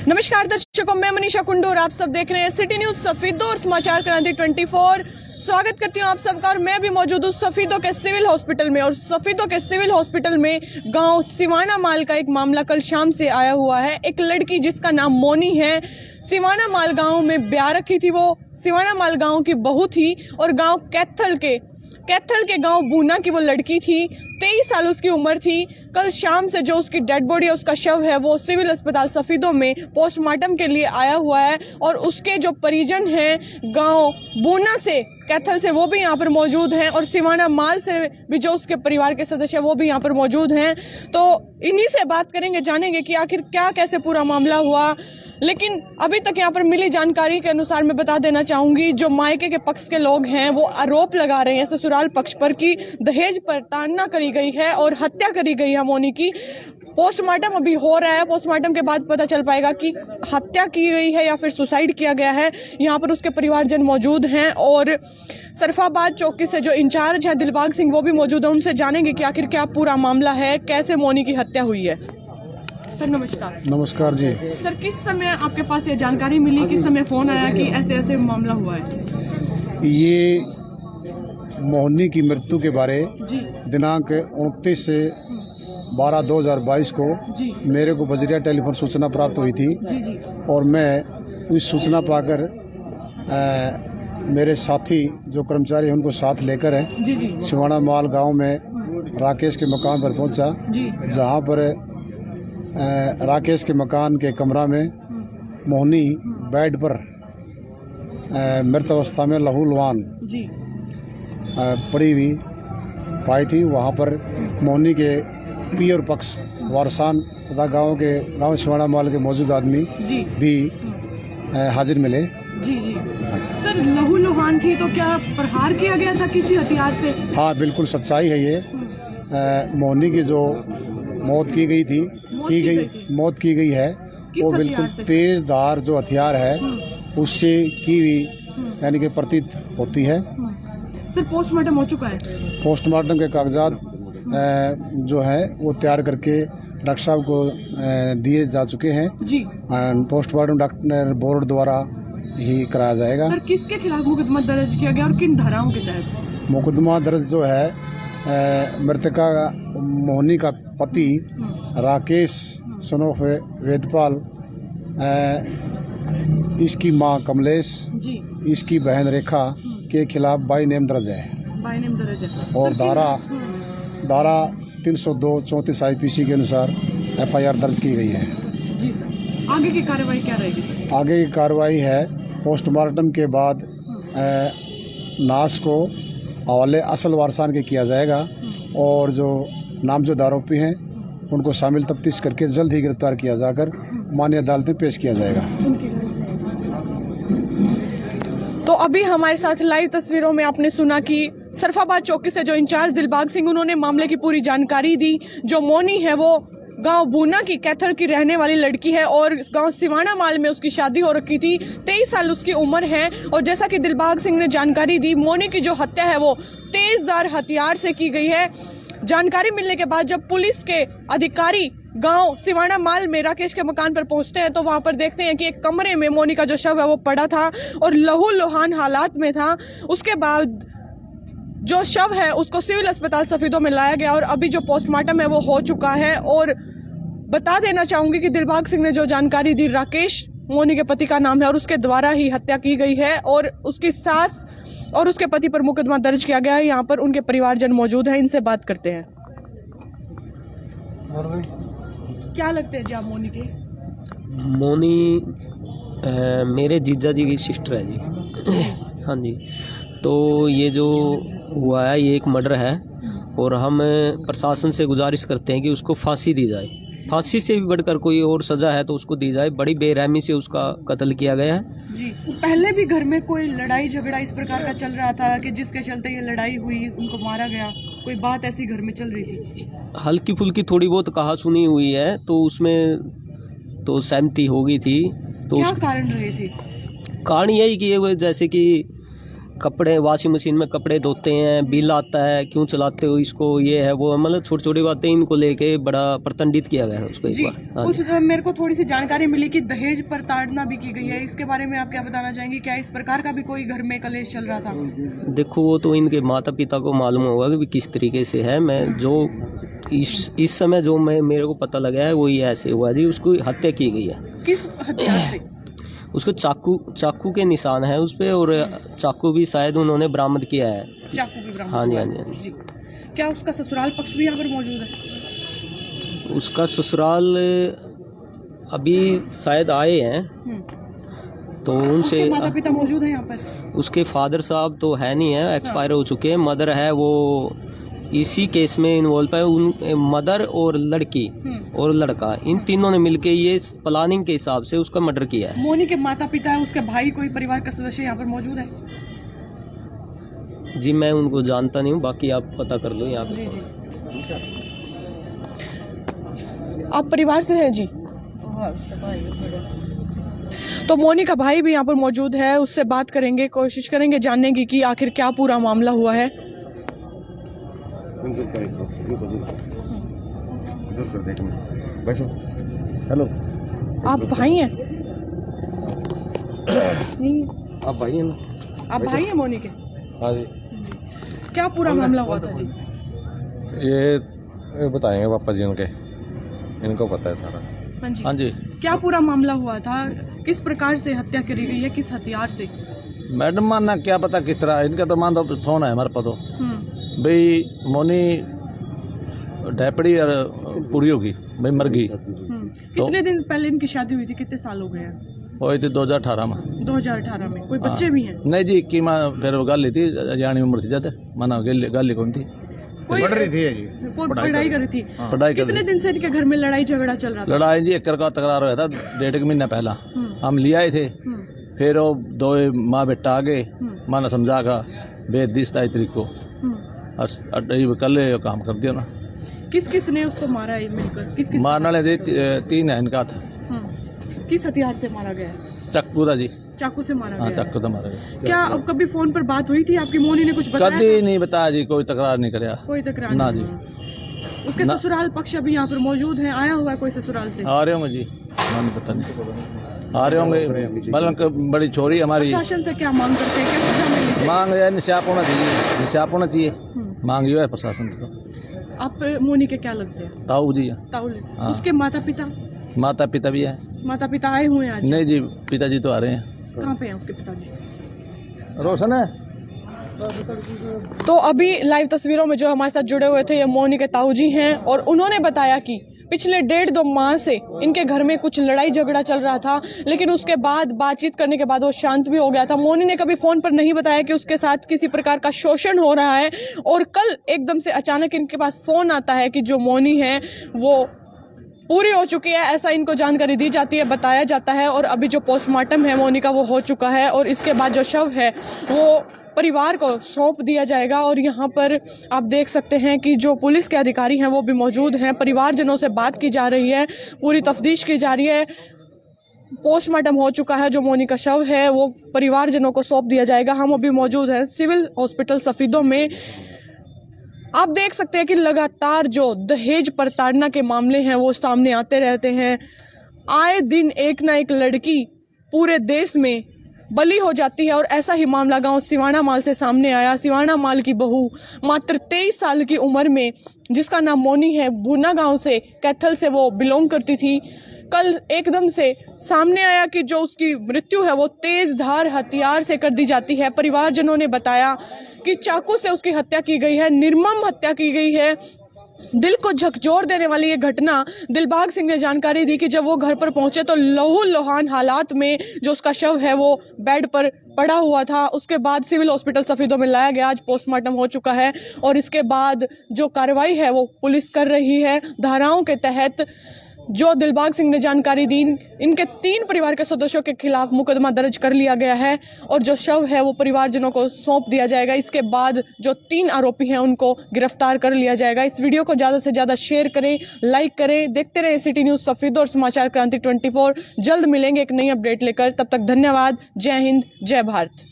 नमस्कार दर्शकों, मैं मनीषा कुंडू और आप सब देख रहे हैं सिटी न्यूज सफीदो और समाचार क्रांति 24। स्वागत करती हूं आप सबका। और मैं भी मौजूद हूं सफीदो के सिविल हॉस्पिटल में। और सफीदो के सिविल हॉस्पिटल में गांव सिवाना माल का एक मामला कल शाम से आया हुआ है। एक लड़की जिसका नाम मोनी है, सिवाना माल गांव में ब्याह रखी थी। वो सिवाना माल गांव की बहू थी और गांव कैथल के गांव बूना की वो लड़की थी। 23 साल उसकी उम्र थी। कल शाम से जो उसकी डेड बॉडी है, उसका शव है, वो सिविल अस्पताल सफीदो में पोस्टमार्टम के लिए आया हुआ है। और उसके जो परिजन हैं गांव बूना से, कैथल से, वो भी यहाँ पर मौजूद हैं। और सिवाना माल से भी जो उसके परिवार के सदस्य वो भी यहाँ पर मौजूद हैं। तो इन्हीं से बात करेंगे, जानेंगे कि आखिर क्या कैसे पूरा मामला हुआ। लेकिन अभी तक यहाँ पर मिली जानकारी के अनुसार मैं बता देना चाहूंगी, जो मायके के पक्ष के लोग हैं वो आरोप लगा रहे हैं ससुराल पक्ष पर कि दहेज पर ताड़ना करी गई है और हत्या करी गई है मोनी की। पोस्टमार्टम अभी हो रहा है। पोस्टमार्टम के बाद पता चल पाएगा कि हत्या की गई है या फिर सुसाइड किया गया है। यहाँ पर उसके परिवारजन मौजूद हैं और सरफाबाद चौकी से जो इंचार्ज है दिलबाग सिंह, वो भी मौजूद है। उनसे जानेंगे कि आखिर क्या पूरा मामला है, कैसे मोनी की हत्या हुई है। सर नमस्कार। नमस्कार जी। सर, किस समय आपके पास ये जानकारी मिली, किस समय फोन आया कि ऐसे ऐसे मामला हुआ है? ये मोहनी की मृत्यु के बारे जी दिनांक 29/12/2022 को जी मेरे को बजरिया टेलीफोन सूचना प्राप्त हुई थी। जी जी और मैं उस सूचना पाकर मेरे साथी जो कर्मचारी हैं उनको साथ लेकर जी जी सिवाना माल गांव में राकेश के मकान पर पहुंचा, जी जहां पर राकेश के मकान के कमरा में मोहनी बेड पर मृत अवस्था में लहूलुहान जी पड़ी हुई पाई थी। वहाँ पर मोहनी के पियर पक्ष वारसान तथा गांव सिवाना माल के मौजूद आदमी जी भी हाजिर मिले। जी जी सर, लहूलुहान थी तो क्या प्रहार किया गया था किसी हथियार से? हाँ, बिल्कुल सच्चाई है ये। मोहनी की जो मौत की गई है वो बिल्कुल तेज धार जो हथियार है उससे की हुई यानी कि प्रतीत होती है। सर, पोस्टमार्टम हो चुका है? पोस्टमार्टम के कागजात जो है वो तैयार करके डॉक्टर साहब को दिए जा चुके हैं जी। पोस्टमार्टम डॉक्टर बोर्ड द्वारा ही कराया जाएगा। सर, किसके खिलाफ मुकदमा दर्ज किया गया और किन धाराओं के तहत? मुकदमा दर्ज जो है मृतका मोहनी का पति राकेश सनोफ वेदपाल, इसकी मां कमलेश जी, इसकी बहन रेखा के खिलाफ बाई नेम दर्ज है। बाई नेम दर्ज है। और धारा 302-34 IPC के अनुसार FIR दर्ज की गई है। जी सर, आगे की कार्रवाई क्या रहेगी? आगे की कार्रवाई है पोस्टमार्टम के बाद लाश को हवाले असल वारसान के किया जाएगा और जो नामजद आरोपी हैं उनको शामिल तफ्तीश करके जल्द ही गिरफ्तार किया जाकर माननीय अदालत में पेश किया जाएगा। तो अभी हमारे साथ लाइव तस्वीरों में आपने सुना कि सरफाबाद चौकी से जो इंचार्ज दिलबाग सिंह, उन्होंने मामले की पूरी जानकारी दी। जो मोनी है वो गांव बूना की कैथल की रहने वाली लड़की है और गांव सिवाना माल में उसकी शादी हो रखी थी। 23 साल उसकी उम्र है। और जैसा कि दिलबाग सिंह ने जानकारी दी, मोनी की जो हत्या है वो तेजधार हथियार से की गई है। जानकारी मिलने के बाद जब पुलिस के अधिकारी गांव सिवाना माल में राकेश के मकान पर पहुंचते हैं तो वहां पर देखते हैं कि एक कमरे में मोनी का जो शव है वो पड़ा था और लहूलुहान हालात में था। उसके बाद जो शव है उसको सिविल अस्पताल सफीदो में लाया गया और अभी जो पोस्टमार्टम है वो हो चुका है। और बता देना चाहूंगी कि दिलबाग सिंह ने जो जानकारी दी, राकेश मोनी के पति का नाम है और उसके द्वारा ही हत्या की गई है और उसकी सास और उसके पति पर मुकदमा दर्ज किया गया है। यहाँ पर उनके परिवारजन मौजूद हैं, इनसे बात करते हैं। क्या लगते हैं जी आप मोनी के? मोनी मेरे जीजा जी की सिस्टर है जी। हाँ जी। तो ये जो हुआ है ये एक मर्डर है और हम प्रशासन से गुजारिश करते हैं कि उसको फांसी दी जाए। फांसी से भी बढ़कर कोई और सज़ा है तो उसको दी जाए। बड़ी बेरहमी से उसका कत्ल किया गया है जी। पहले भी घर में कोई लड़ाई झगड़ा इस प्रकार का चल रहा था कि जिसके चलते ये लड़ाई हुई, उनको मारा गया, कोई बात ऐसी घर में चल रही थी? हल्की फुल्की थोड़ी बहुत कहा सुनी हुई है तो उसमें तो सहमति हो गई थी। तो क्या कारण रहे थे? कारण यही कि जैसे कि कपड़े वॉशिंग मशीन में कपड़े धोते हैं, बिल आता है, क्यों चलाते हो इसको, ये है वो, मतलब छोटी छोटी बातें इनको लेके बड़ा प्रतंडित किया गया है उसको एक जी, बार। हाँ कुछ मेरे को थोड़ी सी जानकारी मिली कि दहेज प्रताड़ना भी की गई है, इसके बारे में आप क्या बताना चाहेंगे? क्या इस प्रकार का भी कोई घर में कलेश चल रहा था? देखो वो तो इनके माता पिता को मालूम होगा कि किस तरीके से है। मैं जो इस समय जो मेरे को पता लगा है वही ऐसे हुआ जी, उसको हत्या की गई है। किस हथियार से? उसको चाकू के निशान है उस पे, और चाकू भी शायद उन्होंने बरामद किया है। चाकू की बरामद? हाँ जी, हाँ जी, हाँ जी। क्या उसका ससुराल पक्ष भी यहाँ पर मौजूद है? उसका ससुराल अभी शायद आए हैं, तो उनसे माता पिता मौजूद हैं यहाँ पर? उसके फादर साहब तो है नहीं है, एक्सपायर हो चुके हैं। मदर है, वो इसी केस में इन्वॉल्व है। उन मदर और लड़की और लड़का, इन तीनों ने मिलके ये प्लानिंग के हिसाब से उसका मर्डर किया है। मोनी के माता पिता है, उसके भाई, कोई परिवार का सदस्य यहाँ पर मौजूद है? जी मैं उनको जानता नहीं हूँ, बाकी आप पता कर लो यहाँ पे। जी। आप परिवार से हैं जी? तो मोनी का भाई भी यहाँ पर मौजूद है, उससे बात करेंगे, कोशिश करेंगे जानने की कि आखिर क्या पूरा मामला हुआ है। हेलो, आप भाई हैं? नहीं, आप भाई हैं ना? आप भाई हैं मोनी के? हाँ जी, क्या पूरा मामला हुआ था जी? ये बताएंगे पापा जी उनके, इनको पता है सारा। हाँ जी। हाँ जी क्या पूरा मामला हुआ था? किस प्रकार से हत्या करी गई है, किस हथियार से? मैडम, मानना क्या पता किस तरह, इनका तो मान दो फोन है हमारे पास तो भाई मोनी डैपड़ी और पूरी होगी भाई, मर गई। कितने दिन पहले इनकी शादी हुई थी? कितने साल हो गए हैं? वो थी 2018 में। 2018 में। कोई बच्चे भी हैं? नहीं जी, की माँ फिर गल थी, जानी उम्र थी जाते माना गल कौन थी, कोई पढ़ रही थी जी, कोई पढ़ाई कर रही थी? पढ़ाई कर कितने दिन से इनके घर में लड़ाई झगड़ा चल रहा था? लड़ाई जी, एक का तकरार हुआ था 1.5 महीना पहला। हम ले आए थे, फिर वो दो माँ बेटा आ गए, माना समझा का बेद दी 27 तारीख को, और कल काम कर दिया ना। किस किस ने उसको मारा है मिलकर? किस किस मारने वाले 3 है इनका था। किस हथियार से मारा गया है? चाकू था जी। चाकू से मारा हाँ, गया चाकू तो मारा गया। क्या अब कभी फोन पर बात हुई थी आपकी? मोनी ने कुछ बताया? कभी नहीं बताया जी, कोई तकरार नहीं कराया। कोई तकरार ना नहीं जी। हुआ। उसके ससुराल पक्ष अभी यहाँ पर मौजूद है? आया हुआ है कोई ससुराल से? आ रहे होंगे जी, नहीं पता नहीं, आ रहे होंगे। बल्कि बड़ी छोरी हमारी। प्रशासन से क्या मांग करते हैं? क्या सजा मिलनी चाहिए? मांग है निशाप होना चाहिए, निशाप होना चाहिए, मांग ये है प्रशासन को। आप मोनी के क्या लगते हैं? ताऊ जी है। ताऊ। हाँ। उसके माता पिता? माता पिता भी है। माता पिता आए हुए हैं आज? नहीं जी, पिताजी तो आ रहे हैं। कहाँ पे हैं उसके पिताजी? रोशन है। तो अभी लाइव तस्वीरों में जो हमारे साथ जुड़े हुए थे ये मोनी के ताऊ जी हैं, और उन्होंने बताया कि पिछले 1.5-2 माह से इनके घर में कुछ लड़ाई झगड़ा चल रहा था, लेकिन उसके बाद बातचीत करने के बाद वो शांत भी हो गया था। मोनी ने कभी फोन पर नहीं बताया कि उसके साथ किसी प्रकार का शोषण हो रहा है, और कल एकदम से अचानक इनके पास फोन आता है कि जो मोनी है वो पूरी हो चुकी है, ऐसा इनको जानकारी दी जाती है, बताया जाता है। और अभी जो पोस्टमार्टम है मोनी का वो हो चुका है, और इसके बाद जो शव है वो परिवार को सौंप दिया जाएगा। और यहाँ पर आप देख सकते हैं कि जो पुलिस के अधिकारी हैं वो भी मौजूद हैं, परिवारजनों से बात की जा रही है, पूरी तफ्तीश की जा रही है। पोस्टमार्टम हो चुका है, जो मोनी का शव है वो परिवारजनों को सौंप दिया जाएगा। हम अभी मौजूद हैं सिविल हॉस्पिटल सफीदों में। आप देख सकते हैं कि लगातार जो दहेज प्रताड़ना के मामले हैं वो सामने आते रहते हैं। आए दिन एक ना एक लड़की पूरे देश में बली हो जाती है, और ऐसा ही मामला गांव सिवाना माल से सामने आया। सिवाना माल की बहू मात्र 23 साल की उम्र में, जिसका नाम मोनी है, भूना गांव से, कैथल से वो बिलोंग करती थी, कल एकदम से सामने आया कि जो उसकी मृत्यु है वो तेज धार हथियार से कर दी जाती है। परिवारजनों ने बताया कि चाकू से उसकी हत्या की गई है, निर्मम हत्या की गई है। दिल को झकझोर देने वाली ये घटना दिलबाग सिंह ने जानकारी दी कि जब वो घर पर पहुंचे तो लहू लुहान हालात में जो उसका शव है वो बेड पर पड़ा हुआ था। उसके बाद सिविल हॉस्पिटल सफीदों में लाया गया, आज पोस्टमार्टम हो चुका है, और इसके बाद जो कार्रवाई है वो पुलिस कर रही है। धाराओं के तहत जो दिलबाग सिंह ने जानकारी दी, इनके 3 परिवार के सदस्यों के खिलाफ मुकदमा दर्ज कर लिया गया है, और जो शव है वो परिवारजनों को सौंप दिया जाएगा। इसके बाद जो 3 आरोपी हैं उनको गिरफ्तार कर लिया जाएगा। इस वीडियो को ज़्यादा से ज़्यादा शेयर करें, लाइक करें, देखते रहें सिटी न्यूज़ सफीदों और समाचार क्रांति 24। जल्द मिलेंगे एक नई अपडेट लेकर, तब तक धन्यवाद। जय हिंद, जय भारत।